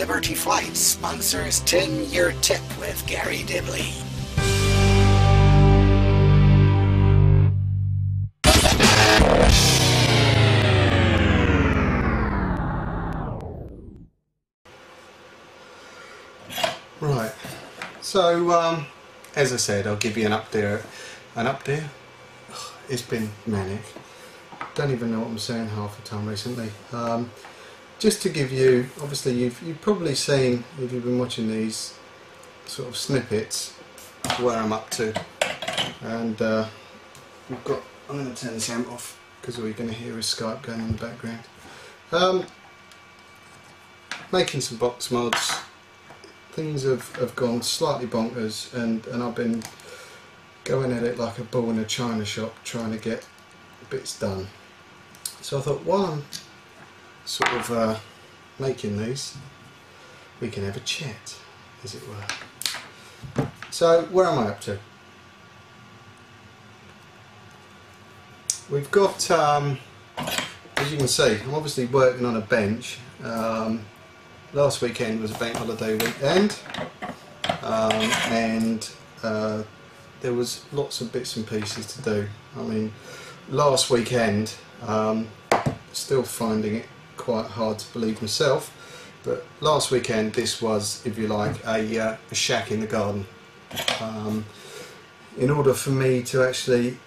Liberty Flight sponsors 10-year tip with Gary Dibley. Right, so as I said, I'll give you an update. It's been manic. Don't even know what I'm saying half the time recently. Just to give you, obviously you've probably seen, if you've been watching these sort of snippets, where I'm up to. And we've got, I'm going to turn the sound off because all you're going to hear is Skype going in the background. Making some box mods. Things have gone slightly bonkers, and I've been going at it like a bull in a china shop trying to get bits done. So I thought, while I'm sort of making these, we can have a chat, as it were. So where am I up to? We've got, as you can see, I'm obviously working on a bench. Last weekend was a bank holiday weekend, and there was lots of bits and pieces to do. I mean, last weekend, still finding it quite hard to believe myself, but last weekend this was, if you like, a shack in the garden. In order for me to actually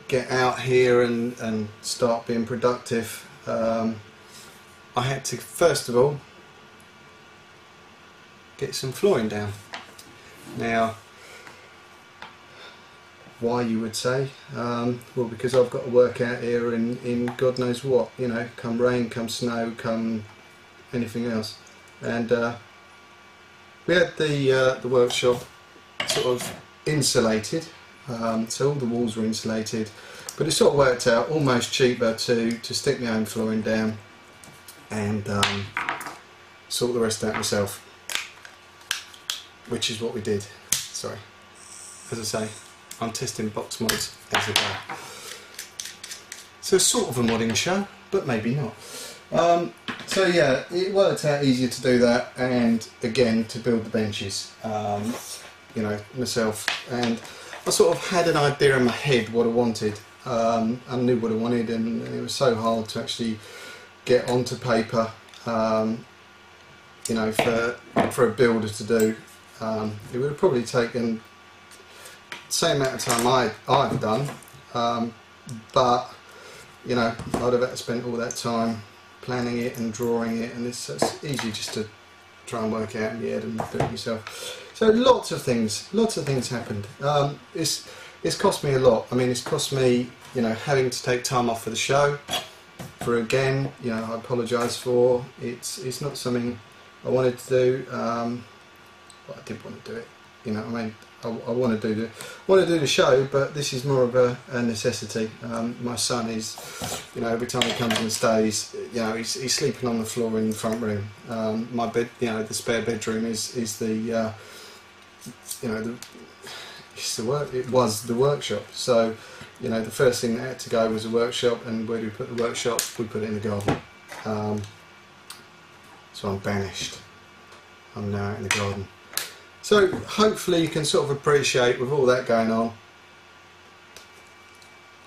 get out here and start being productive, I had to first of all get some flooring down. Now, why, you would say? Well, because I've got to work out here in God knows what, you know, come rain, come snow, come anything else. And we had the workshop sort of insulated, so all the walls were insulated, but it sort of worked out almost cheaper to stick my own flooring down and sort the rest out myself. Which is what we did. Sorry. As I say, I'm testing box mods as I go. So sort of a modding show, but maybe not. So yeah, it worked out easier to do that, and again to build the benches, you know, myself. And I sort of had an idea in my head what I wanted. I knew what I wanted, and it was so hard to actually get onto paper, you know, for a builder to do. It would have probably taken the same amount of time I've done, but you know, I'd have had to spend all that time planning it and drawing it, and it's easy just to try and work out in your head and do it yourself. So lots of things happened. It's cost me a lot. I mean, it's cost me, you know, having to take time off for the show. For again, you know, I apologise for. It's not something I wanted to do. But I did want to do it, you know what I mean. I want to do the show, but this is more of a necessity. My son is, you know, every time he comes and stays, you know, he's sleeping on the floor in the front room. My bed, you know, the spare bedroom is the, you know, it was the workshop. So, you know, the first thing that had to go was a workshop, and where do we put the workshop? We put it in the garden. So I'm banished. I'm now out in the garden. So hopefully you can sort of appreciate, with all that going on,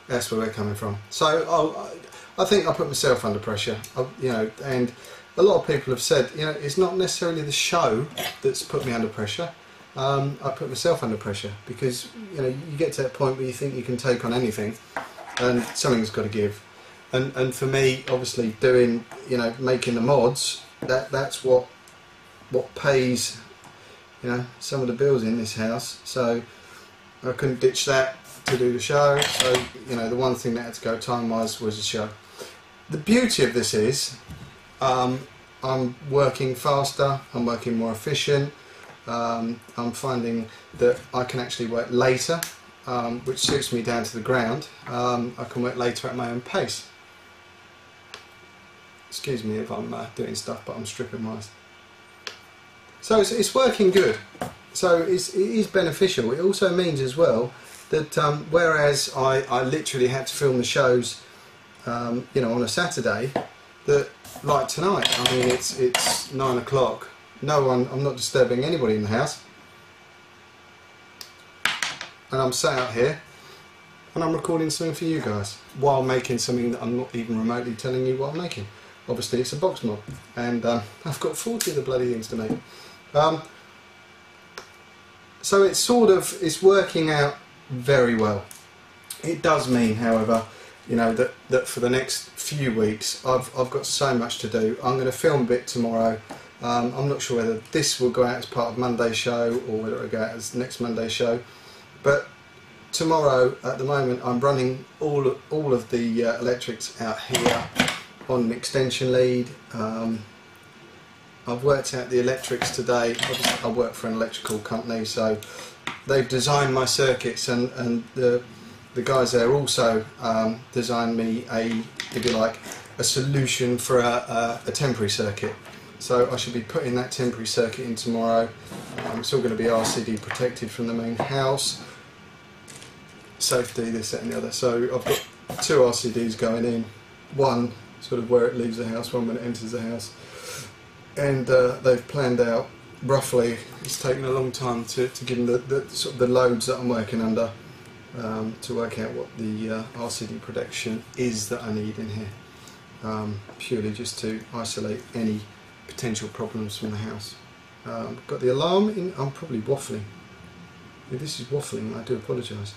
that's where we're coming from. So I think I put myself under pressure, you know, and a lot of people have said, you know, it's not necessarily the show that's put me under pressure. I put myself under pressure, because, you know, you get to that point where you think you can take on anything, and something's got to give. And for me, obviously, doing, you know, making the mods, that's what pays, you know, some of the bills in this house. So I couldn't ditch that to do the show. So, you know, the one thing that had to go time-wise was the show. The beauty of this is, I'm working faster, I'm working more efficient. I'm finding that I can actually work later, which suits me down to the ground. I can work later at my own pace. Excuse me if I'm doing stuff, but I'm stripping wires. So it's working good. So it is beneficial. It also means as well that whereas I literally had to film the shows, you know, on a Saturday, that like tonight, I mean, it's 9 o'clock. I'm not disturbing anybody in the house, and I'm sat out here and I'm recording something for you guys while making something that I'm not even remotely telling you what I'm making. Obviously it's a box mod, and I've got 40 of the bloody things to make. So it's working out very well. It does mean, however, you know, that for the next few weeks I've got so much to do. I'm going to film a bit tomorrow. I'm not sure whether this will go out as part of Monday's show or whether it will go out as next Monday's show, but tomorrow, at the moment, I'm running all of the electrics out here on an extension lead. I've worked out the electrics today. Obviously, I work for an electrical company, so they've designed my circuits, and the guys there also designed me if you like, a solution for a temporary circuit. So I should be putting that temporary circuit in tomorrow. It's all going to be RCD protected from the main house. Safety, this, that and the other. So I've got 2 RCDs going in. One sort of where it leaves the house, one when it enters the house. And they've planned out roughly, it's taken a long time to give them the sort of the loads that I'm working under, to work out what the RCD protection is that I need in here. Purely just to isolate any potential problems from the house. Got the alarm in. I'm probably waffling. If this is waffling, I do apologise,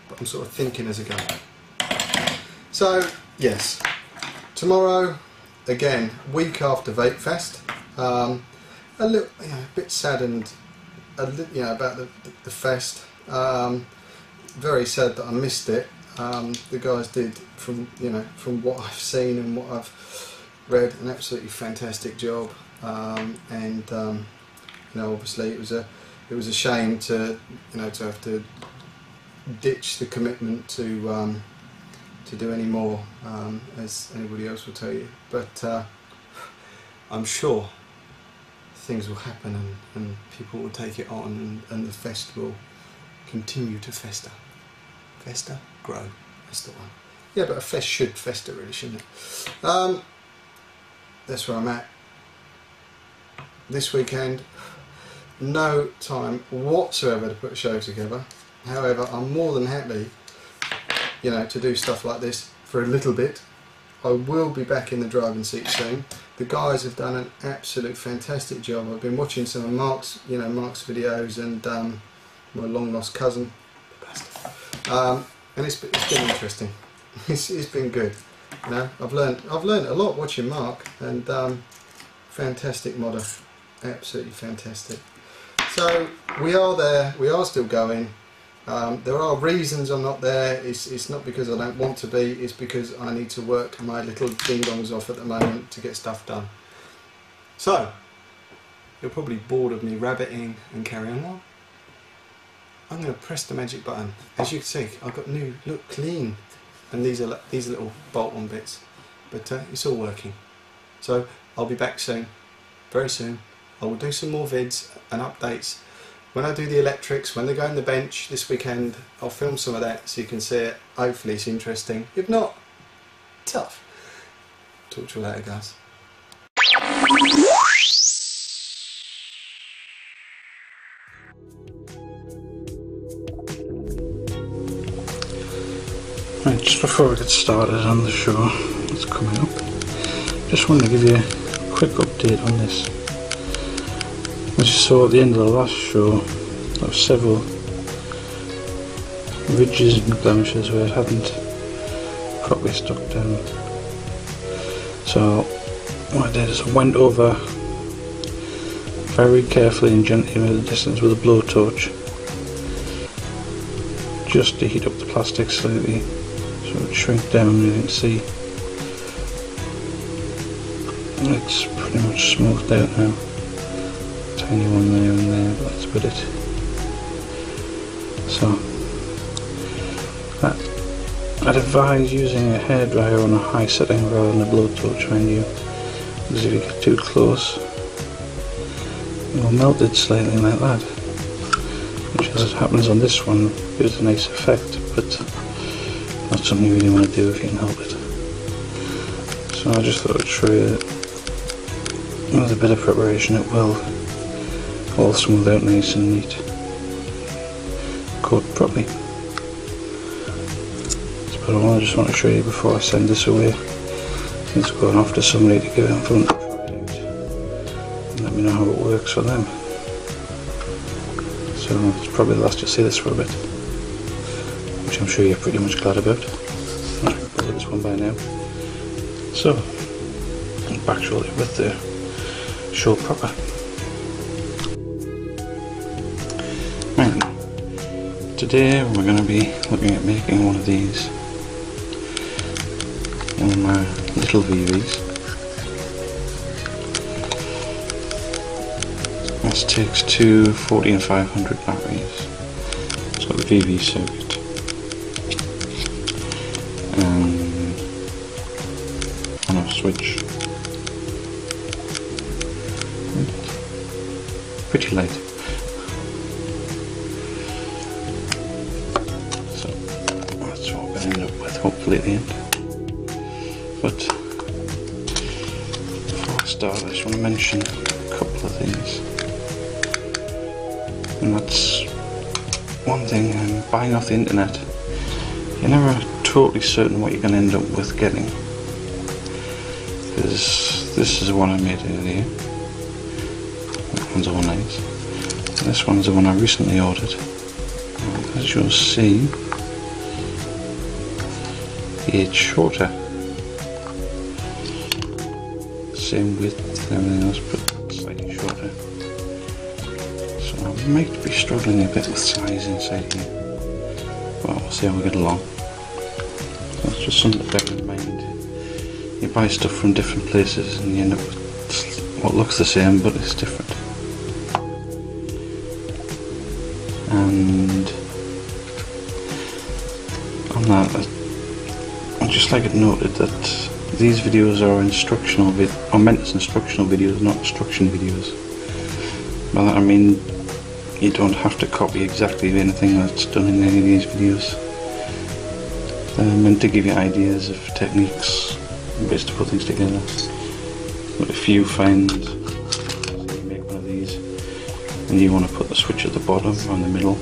but I'm sort of thinking as I go. So yes, tomorrow again, week after Vape Fest. A little, you know, a bit saddened, you know, about the fest. Very sad that I missed it. The guys did, from what I've seen and what I've read, an absolutely fantastic job. You know, obviously it was a shame to to have to ditch the commitment to do any more, as anybody else will tell you. But I'm sure things will happen, and people will take it on, and the fest will continue to fester. Fester? Grow. That's the one. Yeah, but a fest should fester, really, shouldn't it? That's where I'm at. This weekend, no time whatsoever to put a show together. However, I'm more than happy, you know, to do stuff like this for a little bit. I will be back in the driving seat soon. The guys have done an absolute fantastic job. I've been watching some of Mark's videos, and my long lost cousin, and it's been interesting. It's been good. You know, I've learned a lot watching Mark, and fantastic modder, absolutely fantastic. So we are there. We are still going. There are reasons I'm not there. It's not because I don't want to be, it's because I need to work my little ding-dongs off at the moment to get stuff done. So, you're probably bored of me rabbiting and carrying on. I'm going to press the magic button. As you can see, I've got new, look, clean. And these are little bolt-on bits. But it's all working. So, I'll be back soon, very soon. I will do some more vids and updates. When I do the electrics, when they go in the bench this weekend, I'll film some of that so you can see it. Hopefully it's interesting. If not, tough. Talk to you later, guys. Right, just before we get started on the show that's coming up, just wanted to give you a quick update on this. As you saw at the end of the last show, there were several ridges and blemishes where it hadn't properly stuck down. So what I did is I went over very carefully and gently with the distance with a blowtorch, just to heat up the plastic slightly so it would shrink down, and you can see it's pretty much smoothed out now. Tiny one there and there, but that's about it. So I'd advise using a hairdryer on a high setting rather than a blowtorch around you, because if you get too close it will melt it slightly like that, which as it happens on this one gives a nice effect, but not something you really want to do if you can help it. So I just thought I'd show you with a bit of preparation it will all smooth out nice and neat, coat properly. But I just want to show you before I send this away. It's going off to somebody to give it for them to try it out and let me know how it works for them. So it's probably the last you'll see this for a bit, which I'm sure you're pretty much glad about. I've got this one by now. So, back shortly with the show proper. Right, today we're going to be looking at making one of these. One of my little VVs. This takes two 40 and 500 batteries. It's got the VV circuit and on-off switch. Pretty light. So that's what we're going to end up with hopefully at the end. But before I start, I just want to mention a couple of things. And that's one thing, buying off the internet, you're never totally certain what you're going to end up with getting. Because this is the one I made earlier. That one's all nice. And this one's the one I recently ordered. And as you'll see, it's shorter. Same width and everything else, but slightly shorter. So I might be struggling a bit with size inside here. Well, we'll see how we get along. So it's just something to bear in mind. You buy stuff from different places and you end up with what looks the same but it's different. And on that, I'd just like it noted that these videos are instructional, or meant as instructional videos, not instruction videos. By that I mean you don't have to copy exactly anything that's done in any of these videos. They're meant to give you ideas of techniques, ways to put things together. But if you find, you make one of these and you want to put the switch at the bottom or in the middle,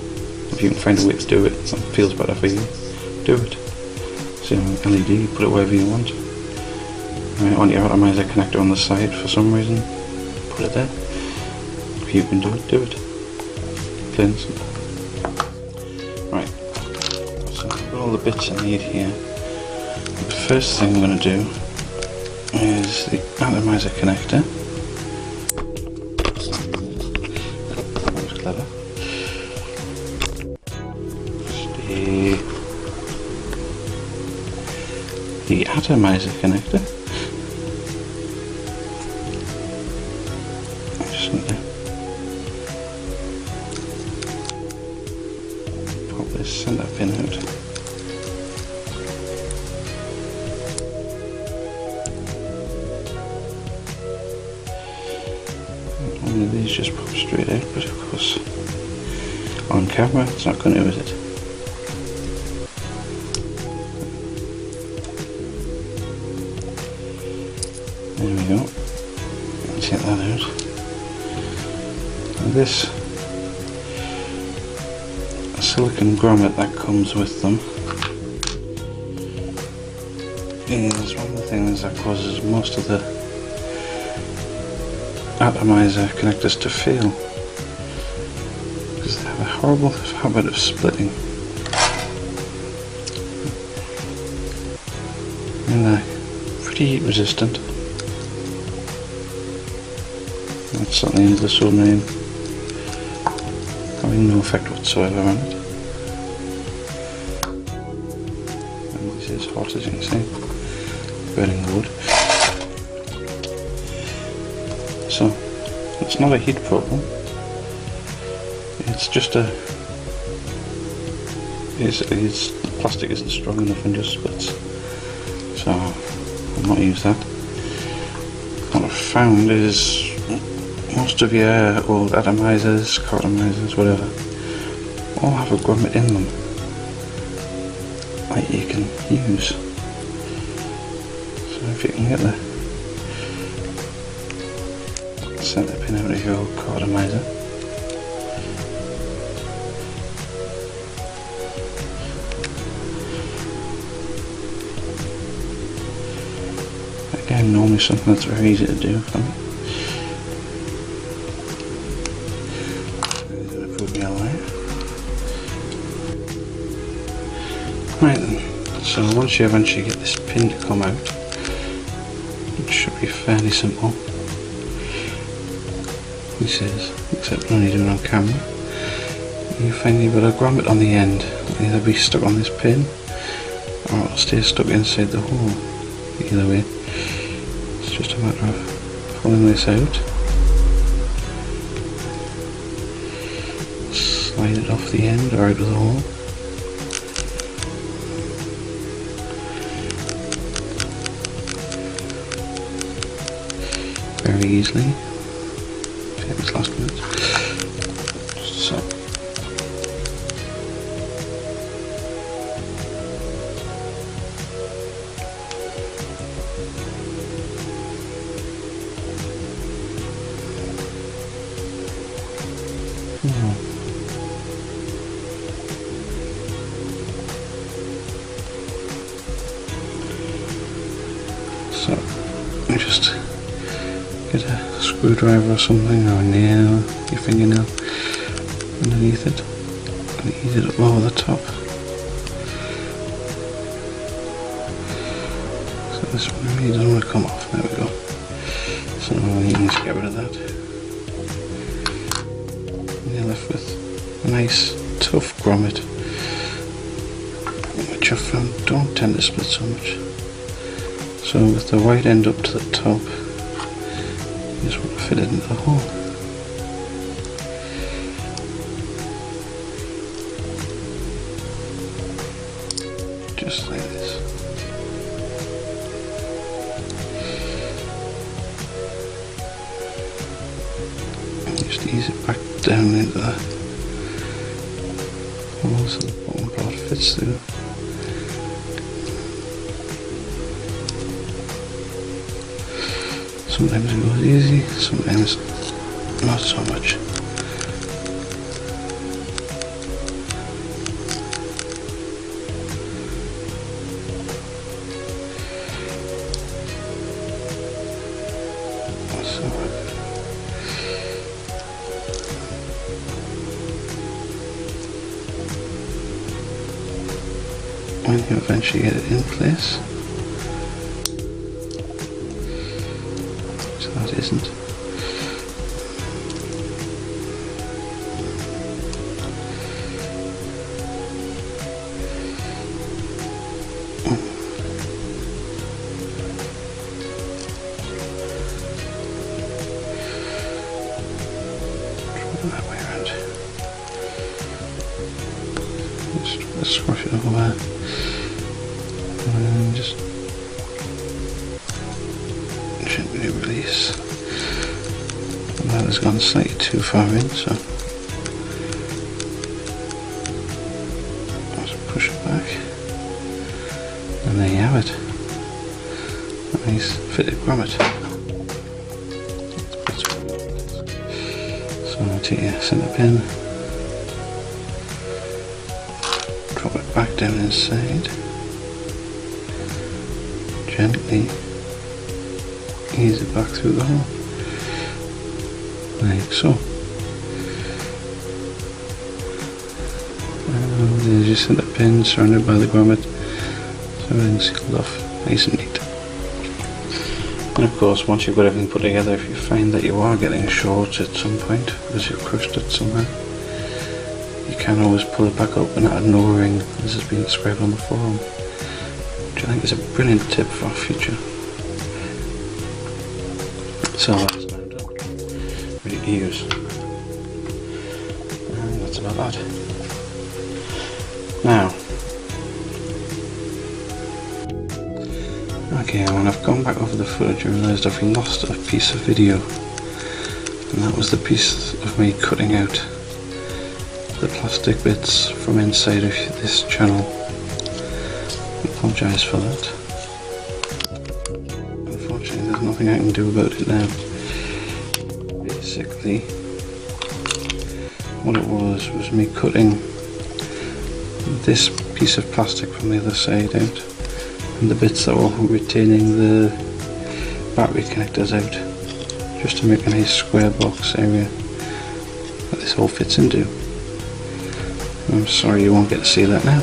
if you can find a way to do it that feels better for you, do it. So LED, put it wherever you want. Right, on your Atomizer connector on the side for some reason, put it there. If you can do it, do it. Plain and simple. Right, so I've got all the bits I need here. The first thing I'm going to do is the Atomizer connector. That was clever. The Atomizer connector. Just need to pop this center pin out. One of these just pop straight out, but of course on camera it's not going to, is it? There we go. Let's get that out. And this silicon grommet that comes with them is one of the things that causes most of the Atomizer connectors to fail, because they have a horrible habit of splitting. And they're pretty heat resistant. That's certainly into the soldering, having no effect whatsoever on it. And this is hot, as you can see, burning wood. So it's not a heat problem. It's just the plastic isn't strong enough and just splits. So I'll not use that. What I've found is most of your old Atomizers, Cotomizers, whatever, all have a grommet in them that you can use. So if you can get centre pin out of your Atomizer. Again, normally something that's very easy to do for me. Right then, so once you eventually get this pin to come out, it should be fairly simple. This is, except when you do it on camera, you find you've got a grommet on the end. It'll either be stuck on this pin, or it'll stay stuck inside the hole. Either way, it's just a matter of pulling this out, slide it off the end or out of the hole. Very easily. Famous last minute. So. So, I just get a screwdriver or something, or a nail, your fingernail underneath it, and ease it up over the top. So this one really doesn't want to come off. There we go. So now you can just get rid of that. And you're left with a nice tough grommet, which I found don't tend to split so much. So with the right end up to the top, you just want to fit it into the hole. Just like this. And just ease it back down into the hole so the bottom part fits through. Sometimes it goes easy, sometimes not so much. So, when you eventually get it in place, that isn't. That way around. Just squash it over and just gently release. And that has gone slightly too far in, so just push it back, and there you have it. A nice fitted grommet. So I'll take your centre pin, drop it back down inside, gently ease it back through the hole, like so. And there's your centre pin surrounded by the grommet, so everything's sealed off nice and neat. And of course, once you've got everything put together, if you find that you are getting short at some point because you've crushed it somewhere, you can always pull it back up and add an O-ring, as has been described on the forum, which I think is a brilliant tip for our future. So that's now done, ready to use, and that's about that. Now, okay, when I've gone back over the footage, I realised I've lost a piece of video, and that was the piece of me cutting out the plastic bits from inside of this channel. I apologise for that. Unfortunately, there's nothing I can do about it now. basically what it was me cutting this piece of plastic from the other side out and the bits that were retaining the battery connectors out, just to make a nice square box area that this all fits into. I'm sorry you won't get to see that now,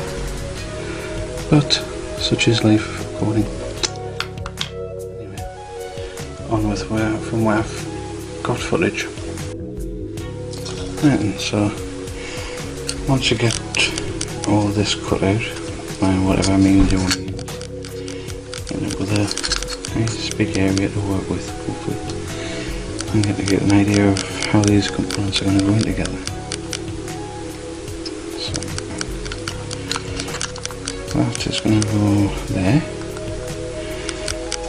but such is life of recording. Anyway, on with from where I've got footage. And so once you get all this cut out, by whatever means you want to use, end up with a nice big area to work with, hopefully, and get an idea of how these components are going to go in together. So that is going to go there,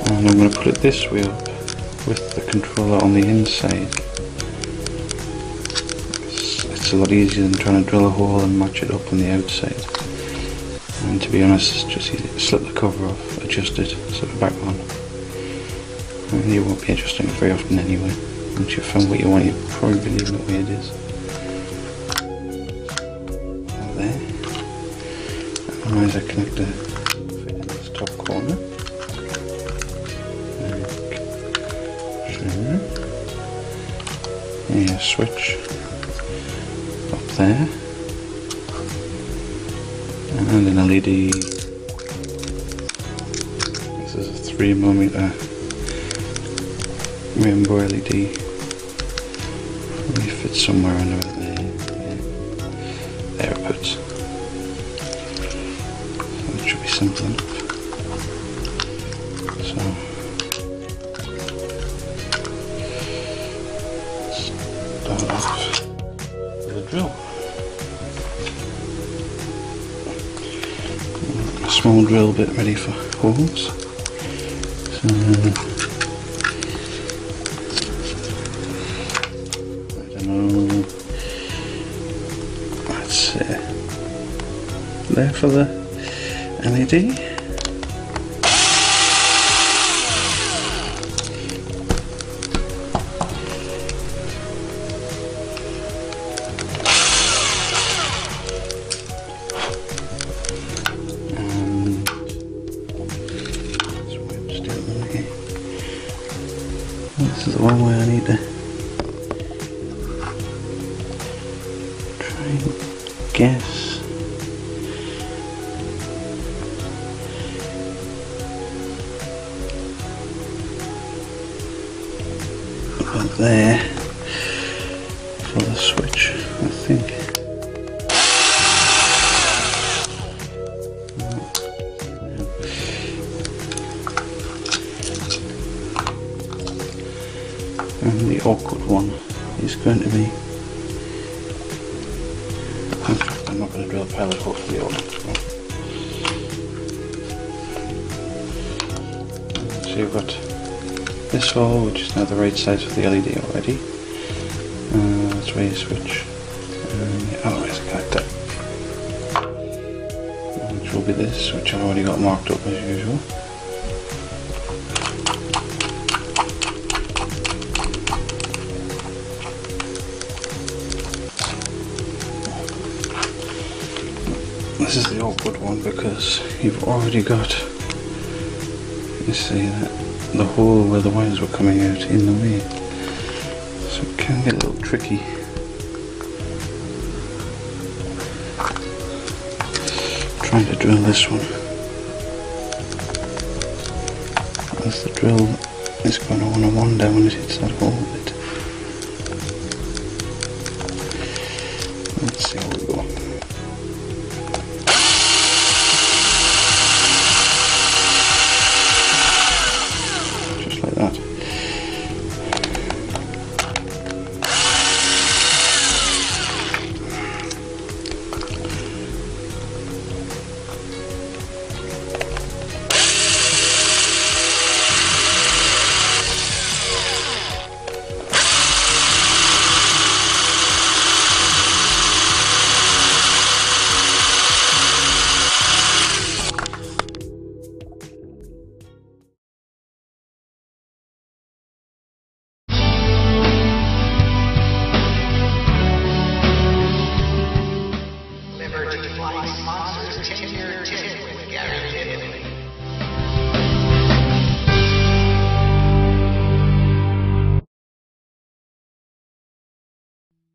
and I'm going to put it this way up with the controller on the inside. It's a lot easier than trying to drill a hole and match it up on the outside. And to be honest, it's just easy to slip the cover off, adjust it, slip it back on. And you won't be adjusting it very often anyway. Once you've found what you want, you'll probably be leaving it the way it is. There. Atomizer connector fit in this top corner. Here's a switch up there. And an LED. This is a 3mm rainbow LED. Probably fits somewhere under it there. Yeah. There it puts. So it should be simple enough. So start off with a drill. Small drill bit ready for holes. So I don't know, that's there for the LED. This is the one way I need to try and guess. About there for the switch, I think. And the awkward one is going to be, I'm not going to drill a pilot hole for the audio. So you've got this hole, which is now the right size for the LED already. That's where you switch. Oh, there's a connector, which will be this, which I've already got marked up as usual. This is the awkward one because you've already got, you see that the hole where the wires were coming out in the way, so it can get a little tricky. Trying to drill this one, as the drill is going to want to wander when it hits that hole a bit. Let's see how we go.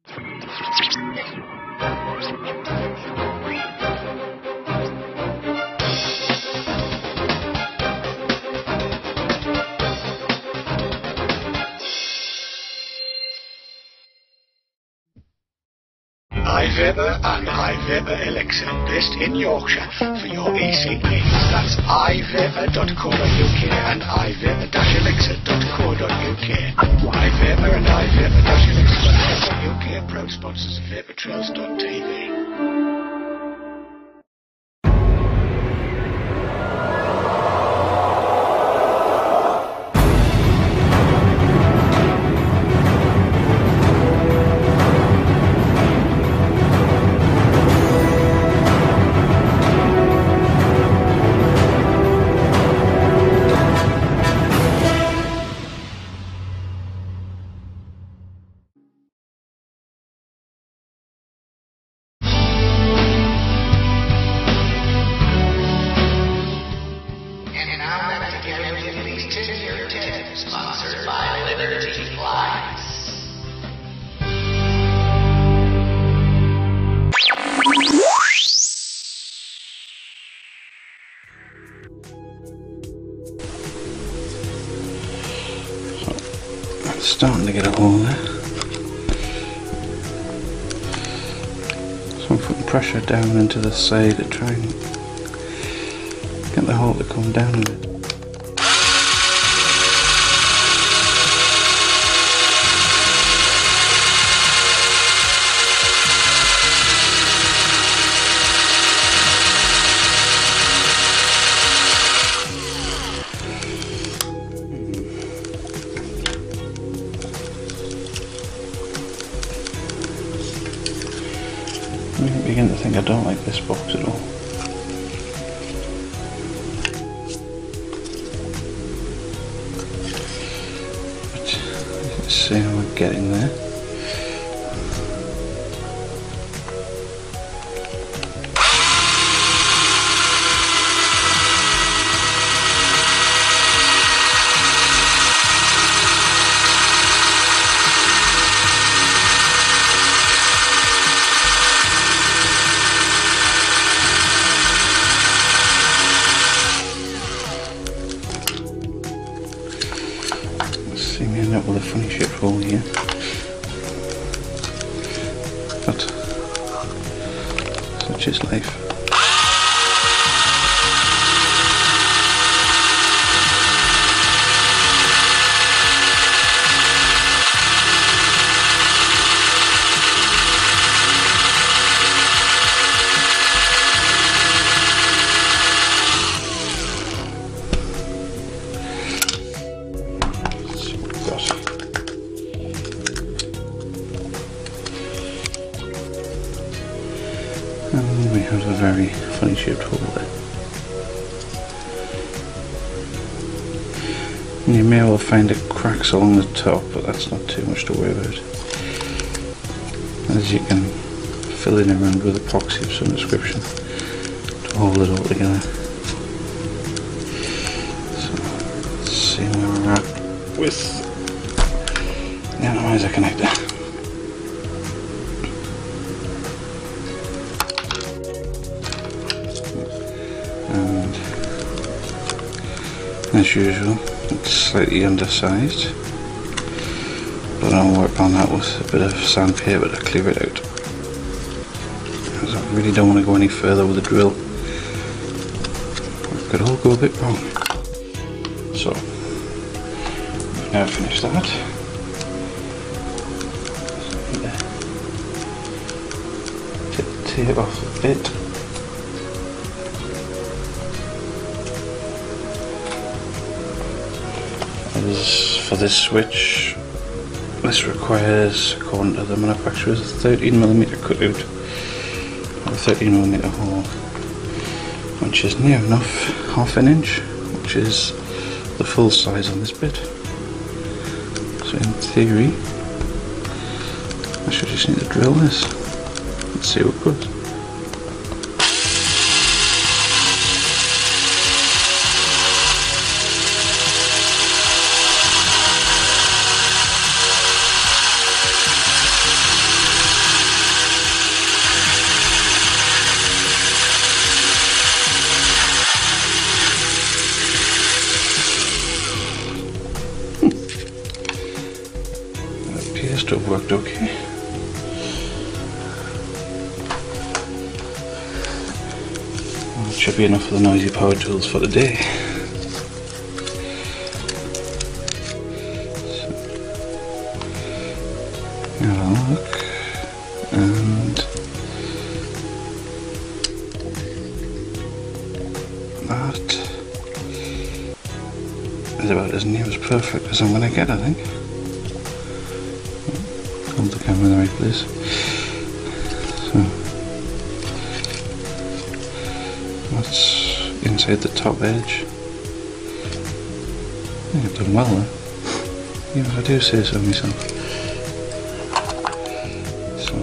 iViber and iViber Elixir, based in Yorkshire, for your e-cig needs. That's iViber.co.uk and iViber-elixir.co.uk. iViber and iViber-elixir.co.uk, proud sponsors of VaporTrails.tv. Sponsored by Liberty Flights. It's starting to get a hole there. So I'm putting pressure down into the side to try and get the hole to come down a bit. I begin to think I don't like this box at all. But let's see how we're getting there. See me end up with a funny shaped hole here. But such is life. And we have a very funny shaped hole there. And you may well find it cracks along the top, but that's not too much to worry about, as you can fill it around with epoxy of some description to hold it all together. So let's see where we're at with the Atomizer connector. And as usual, it's slightly undersized, but I'll work on that with a bit of sandpaper to clear it out, because I really don't want to go any further with the drill. It could all go a bit wrong. So we've now finished that. Take the tape off a bit. For this switch, this requires, according to the manufacturers, a 13mm cutout or a 13mm hole, which is near enough half an inch, which is the full size on this bit. So in theory, I should just need to drill this. Let's see what goes. to have worked okay. Well, it should be enough of the noisy power tools for today. So, have a look, and that is about as near as perfect as I'm going to get, I think. Hold the camera in the right place. So that's inside the top edge. I think I've done well there. Yeah, I do say so myself. So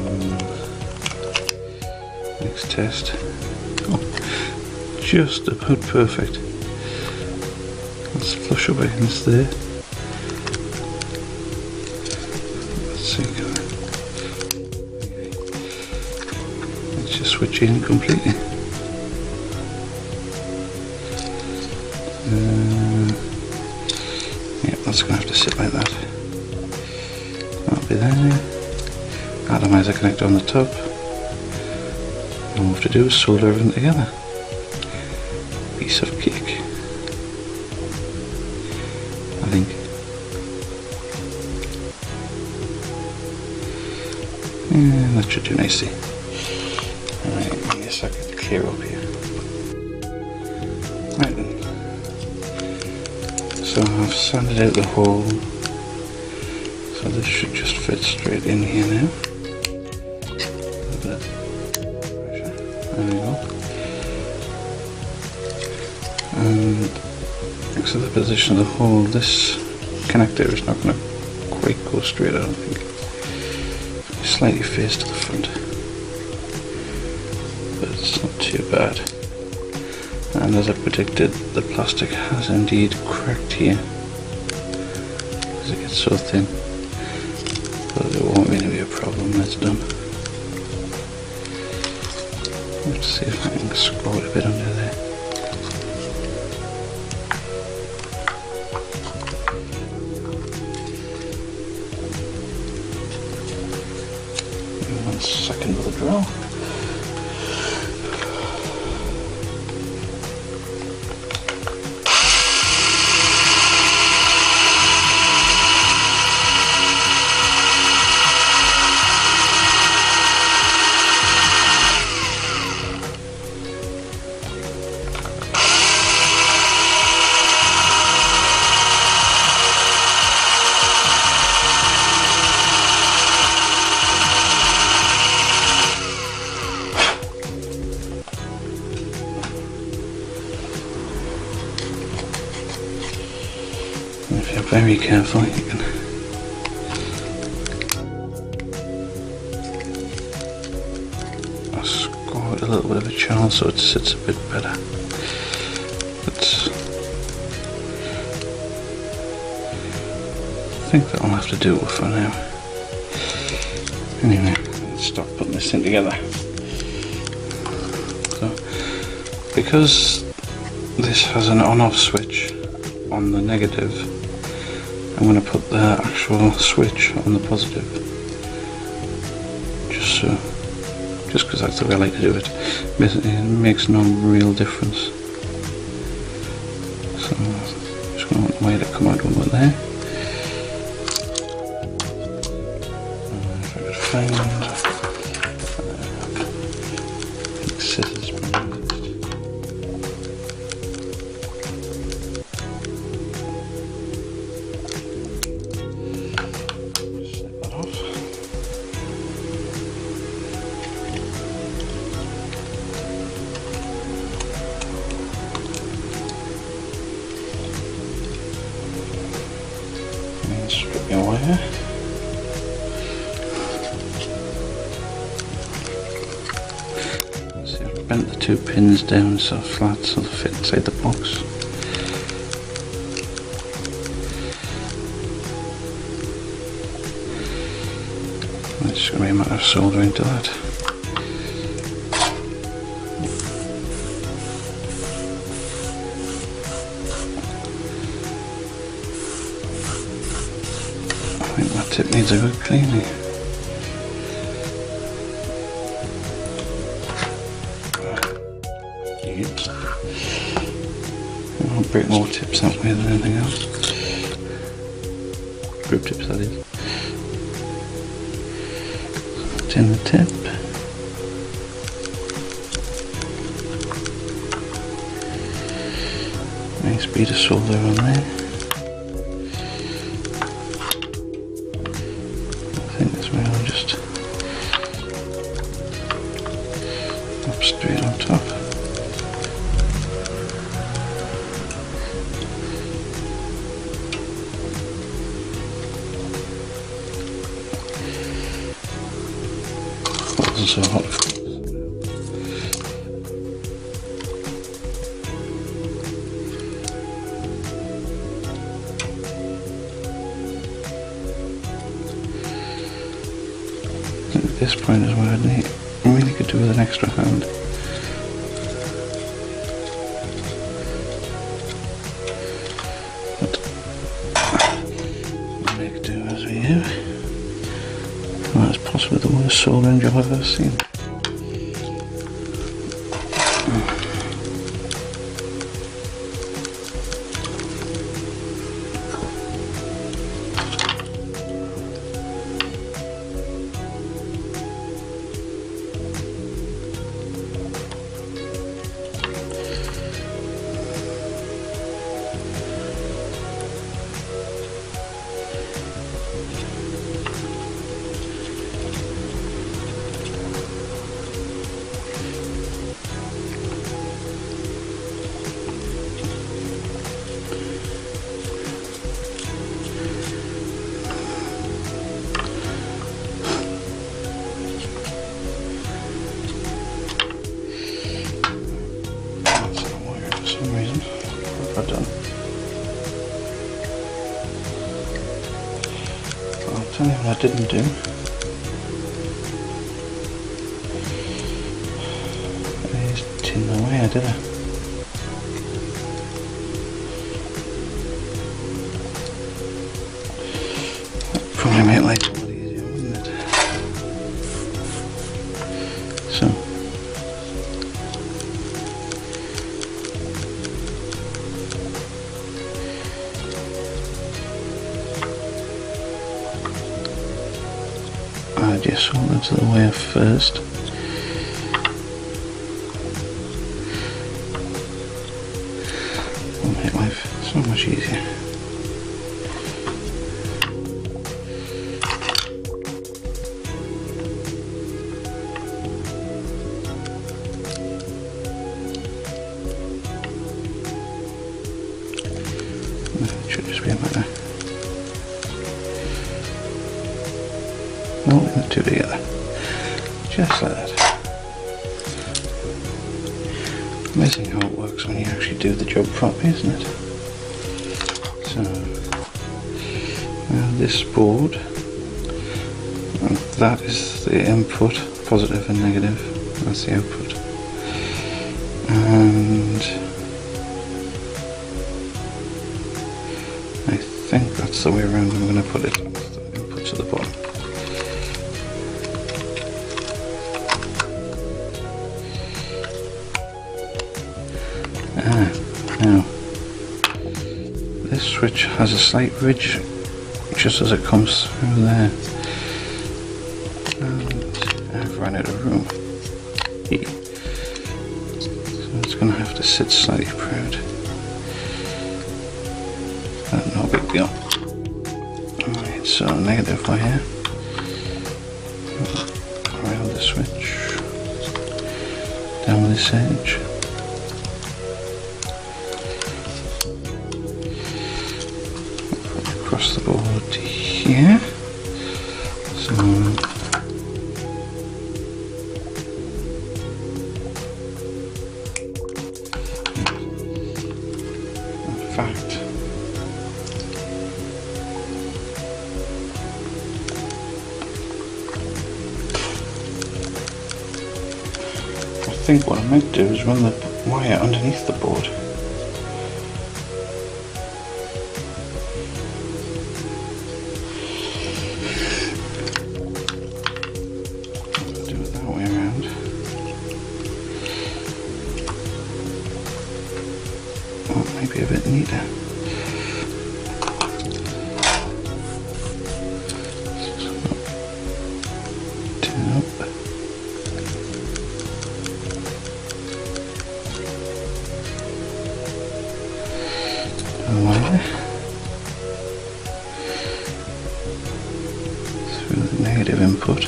next test. Oh, just about perfect. Let's flush up against there. Let's see. Let's just switch in completely. Yeah, that's going to have to sit like that. That'll be there. Atomizer connector on the top. All we have to do is solder everything together. Piece of cake, I think. Yeah, that should do nicely. Alright, give me a second to clear up here. Right then. So I've sanded out the hole. So this should just fit straight in here now. There we go. And because of the position of the hole, this connector is not going to quite go straight, I don't think. Slightly faced to the front, but it's not too bad. And as I predicted, the plastic has indeed cracked here because it gets so thin, but it won't really be a problem when it's done. Let's see if I can screw it a bit under there. 1 second with a drill. If you're very careful, you can score a little bit of a channel so it sits a bit better. But I think that'll have to do for now. Anyway, let's start putting this thing together. So, because this has an on-off switch on the negative, I'm going to put the actual switch on the positive, just because that's the way I like to do it. Basically, it makes no real difference. So I'm just going to wait to come out over there. If I could find scissors. Strip your wire. See, I've bent the 2 pins down so flat so they fit inside the box. It's just going to be a matter of soldering to that. I think that tip needs a good cleaning. Oops. I'll break more tips that way than anything else. Group tips, that is. In the tip. Nice bead of solder on there. I think this way I'll just up straight on top. So hot. At this point is where I really could do with an extra hand. But we'll make do as we do. Well, that's possibly the worst soldering job I've ever seen. I've done. I'll tell you what I didn't do. I just tin the wire, did I? That'd probably make life a lot easier, wouldn't it? So. I just solder to the wire first. Will make life so much easier. It should just be about there. Holding the two together, just like that. Amazing how it works when you actually do the job properly, isn't it? So, now this board, and that is the input, positive and negative, that's the output. And I think that's the way around I'm going to put it, the input to the bottom. Now, this switch has a slight ridge just as it comes through there, and I've run out of room, so it's going to have to sit slightly proud, but no big deal. Alright, so negative wire around the switch, down this edge. Across the board here, so in fact I think what I might do is run the wire underneath the board. maybe a bit neater. Tin up. Wire through the negative input.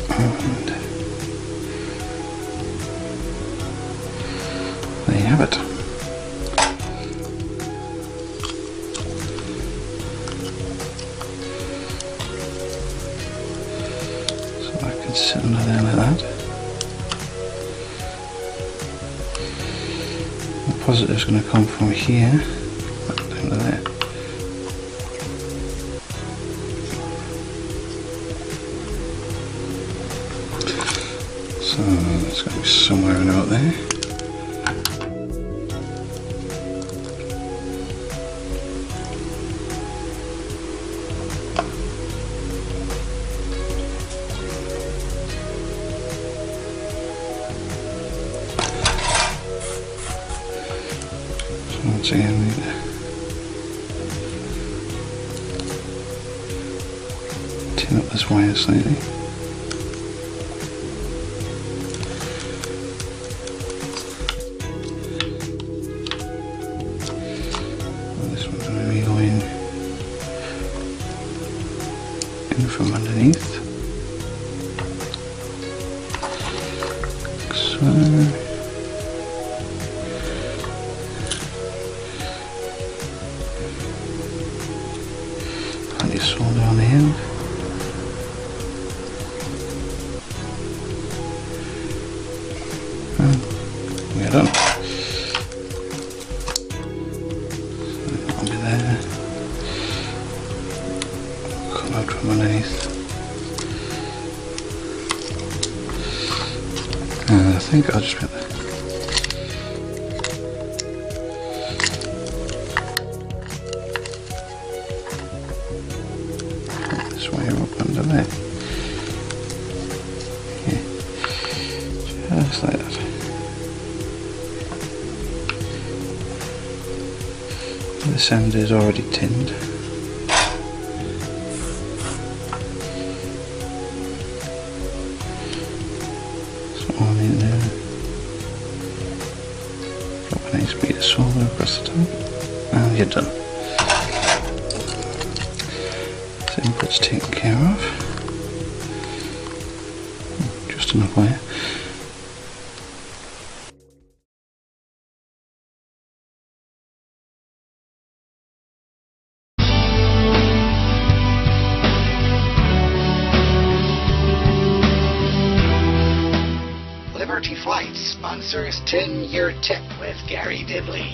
And there you have it. Sit under there like that. The positive is going to come from here down to there. So it's going to be somewhere in about there. Once again, need to tin up this wire slightly. And this one's going to be going in from underneath. Like so. You solder on the end. And we're done. So that'll be there. Come out from underneath. And I think I'll just put that. This way up under there. Yeah. Just like that. This end is already tinned. So all I need to do, drop a nice bit of solder across the top, and you're done. Input's taken care of. Just enough wire. Liberty Flights sponsors 10-year tip with Gary Dibley.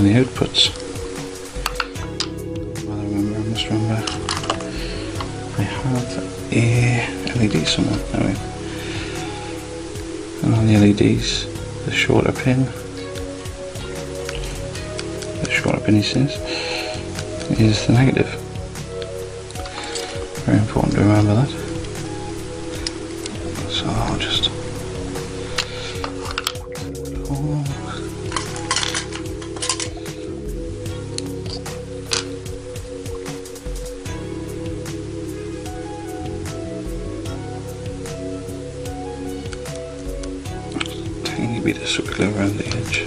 And the outputs. Well, I must remember. I have a LED somewhere. Anyway. And on the LEDs, the shorter pin. He says, is the negative. Very important to remember that. So I'll just tiny bit of super glue around the edge.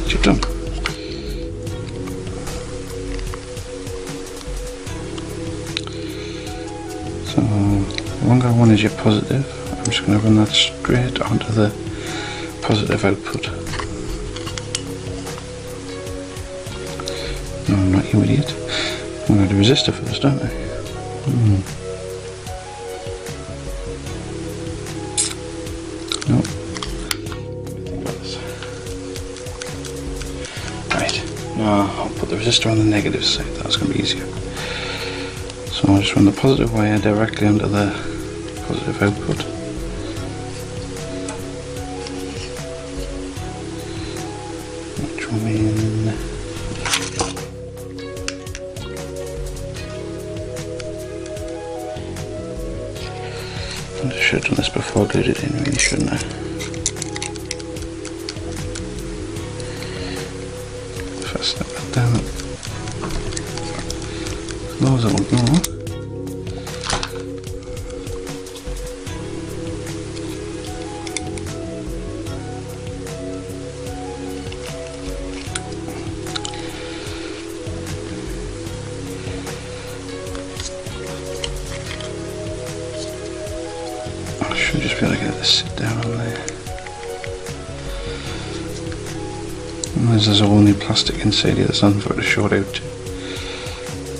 You're done. So, one guy one is your positive. I'm just going to run that straight onto the positive output. No, I'm not, you idiot. I'm going to do the resistor first, don't I? Nope. I'll put the resistor on the negative side, that's going to be easier. So I'll just run the positive wire directly under the positive output. Drum in. I should have done this before I glued it in, really, shouldn't I? Step that down as low as it will go. I should just be able to get this sit down on there. There's only plastic inside here, there's nothing for it to short out to.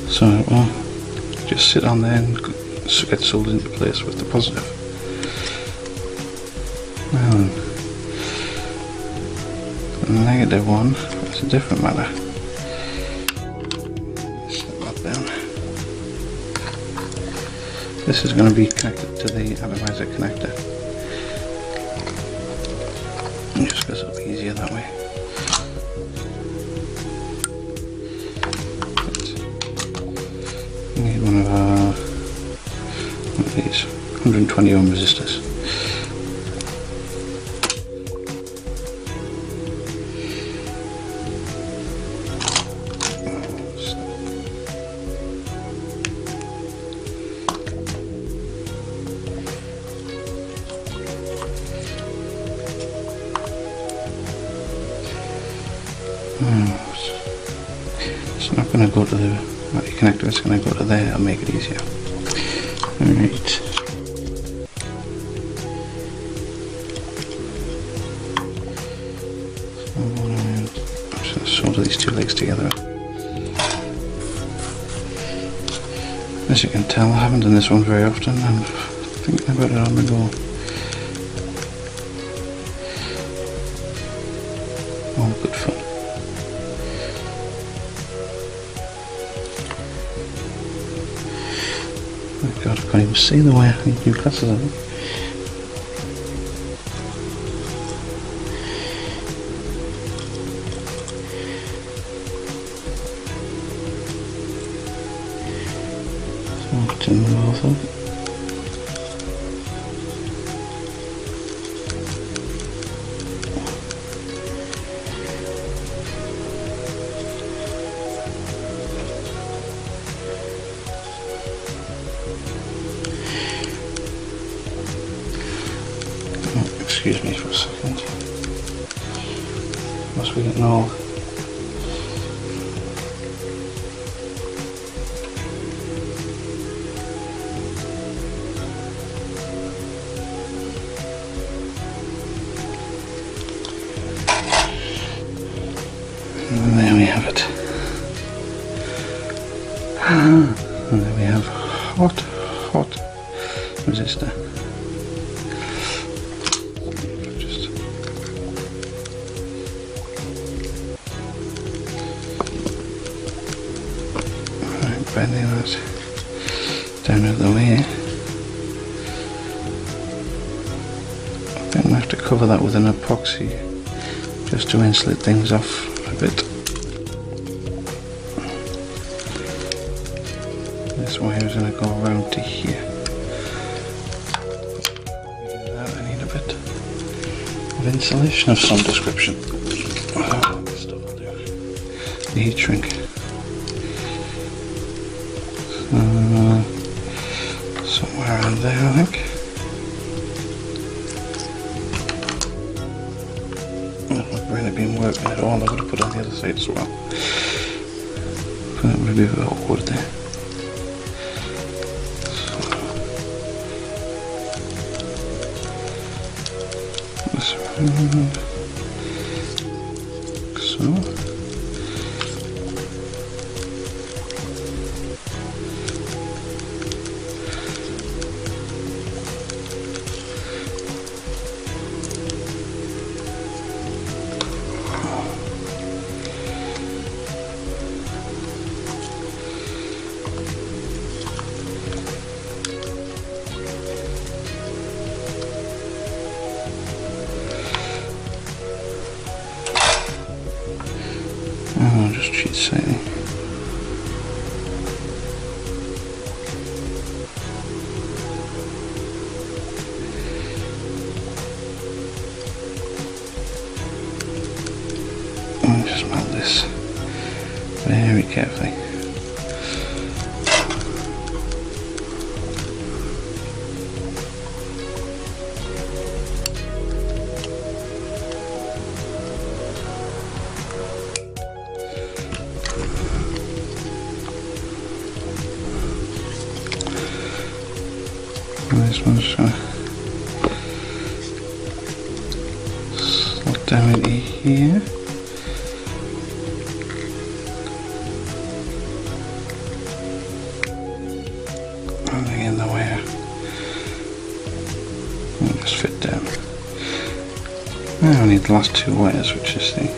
So it will just sit on there and get soldered into place with the positive. Now the negative one is a different matter. Slip that down. This is going to be connected to the Atomizer connector. Just because it'll be easier that way. Need one of these 120 ohm resistors. It's not going to go to the connector, it's going to go to there and make it easier. Alright. I'm just going to solder these two legs together. As you can tell, I haven't done this one very often. I'm thinking about it on the go. All good fun. Oh god, I can't even see the wire. I need new glasses, I think. So I'll turn them both up. Excuse me for a second. Must be getting old. resistor. Just right, bending that down out of the way. I think I have to cover that with an epoxy just to insulate things off a bit. This wire is going to go around to here. I need a bit of insulation of some description. Oh, this stuff will do. The heat shrink. Somewhere around there, I think. That would really been working at all. I would have put on the other side as well. But that would be a bit awkward there. So. I'll just cheat slightly. And just melt this very carefully. This one's going to slot down into here. And again the wire will just fit down. Now we need the last two wires, which is the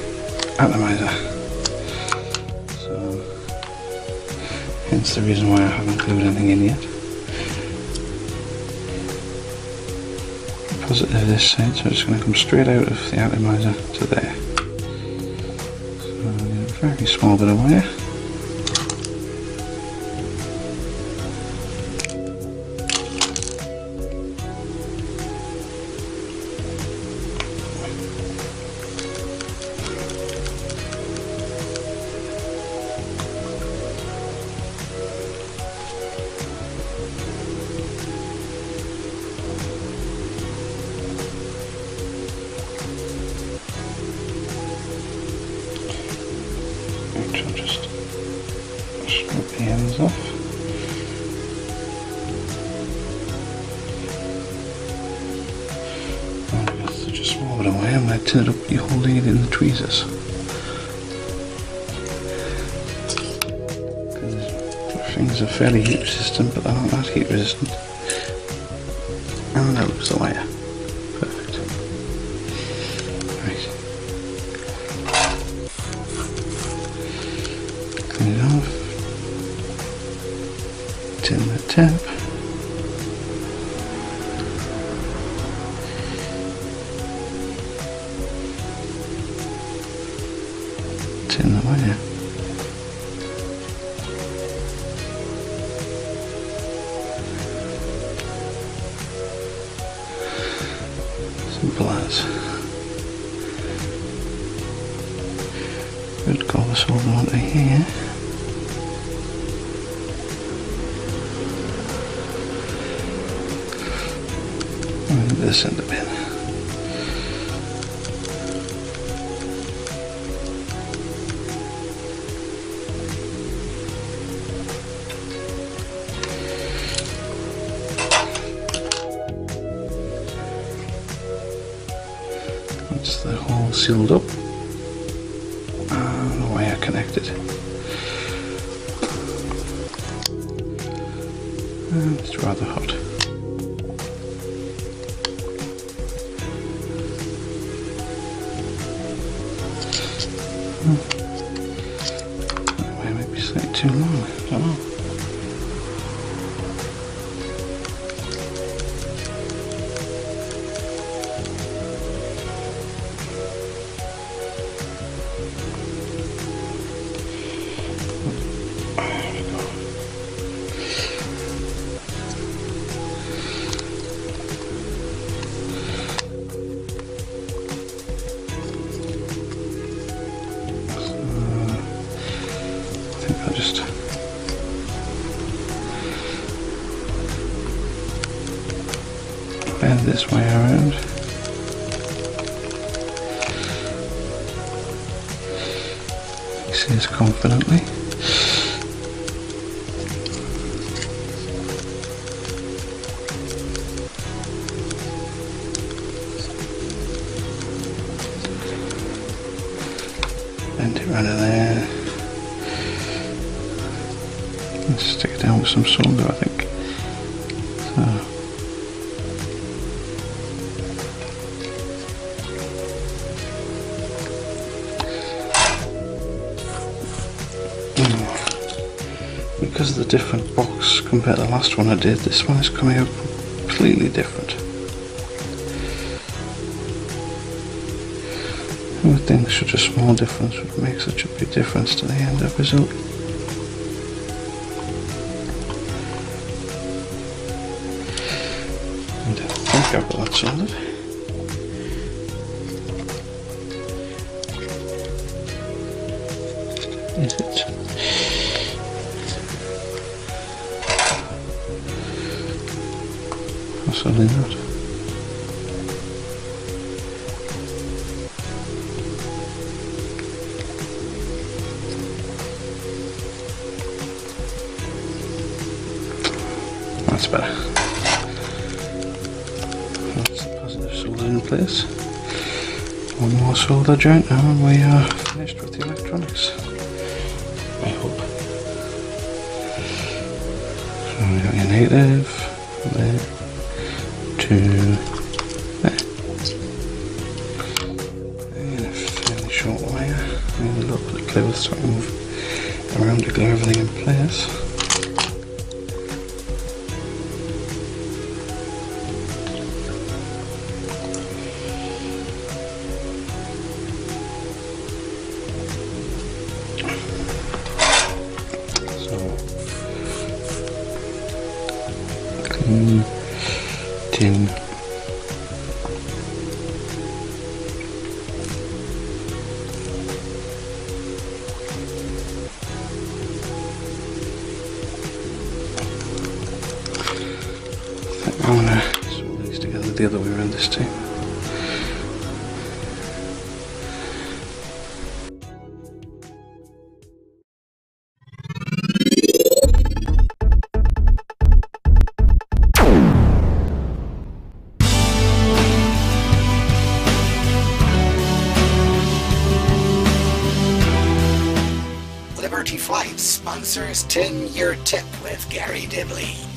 atomizer. So hence the reason why I haven't glued anything in yet. Positive this side, so it's going to come straight out of the atomizer to there. So a very small bit of wire. I'll just snip the ends off. And with such a small bit of wire, I'm going to turn it up, you're holding it in the tweezers. Because things are fairly heat resistant, but they're not that heat resistant. And that looks the wire. Perfect. Right. Clean it off, tin the tap, tin the wire, simple as. Good, got the solder onto here. And this in the bin. That's the hole sealed up and the wire connected. And it's rather hot. bend this way around. He says confidently. Bend it right of there. Let's stick it down with some solder, I think. So. Because of the different box compared to the last one I did, this one is coming out completely different. I would think such a small difference would make such a big difference to the end up result. And I think I've got that soldered. Is it? Possibly not. That's better. That's the positive solder in place. One more solder joint and we are finished with the electronics. I hope. So we got your negative there to there. And a fairly short wire. And a little bit of glue so I can move around to glue everything in place. Tin. I think I'm going to solder these together the other way around this time. Liberty Flight sponsors 10-Year Tip with Gary Dibley.